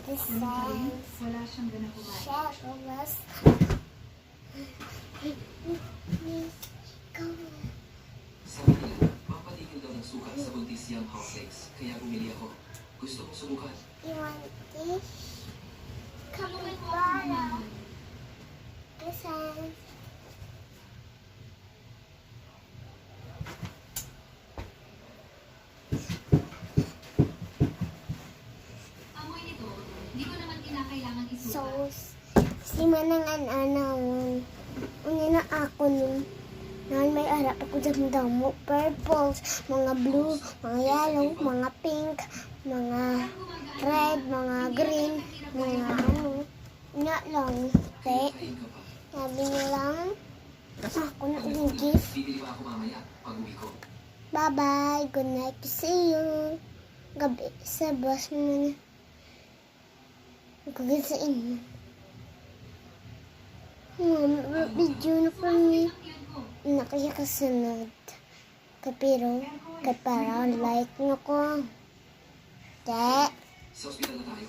designs. Wala siyang ganang kumain. Shadows. Sabi nila, papatigil daw ng suka sa buntis yung hot flakes. Kaya bumili ako. Gusto kong subukan. You want this? Tulungan mo ako naman. Designs. Amoy nito, di ko naman kinakailangan isuka. Sauce. Si Manangan na ako nun. Noon may arap ako dyan damo. Purple, mga blue, mga yellow, mga pink, mga red, mga green, mga ano. Nga lang. Te, Kain ka pa. sabi niya lang, ako na yung gift. Bibili pa ako mamaya pag uwi ko. Bye-bye. Good night to see you. Gabi sa bus mo na. Gagawin sa inyo. Video na kami. Na kaya kasunod. Kapiro, kapara, like nyo ko. Te. Sa ospital na tayo.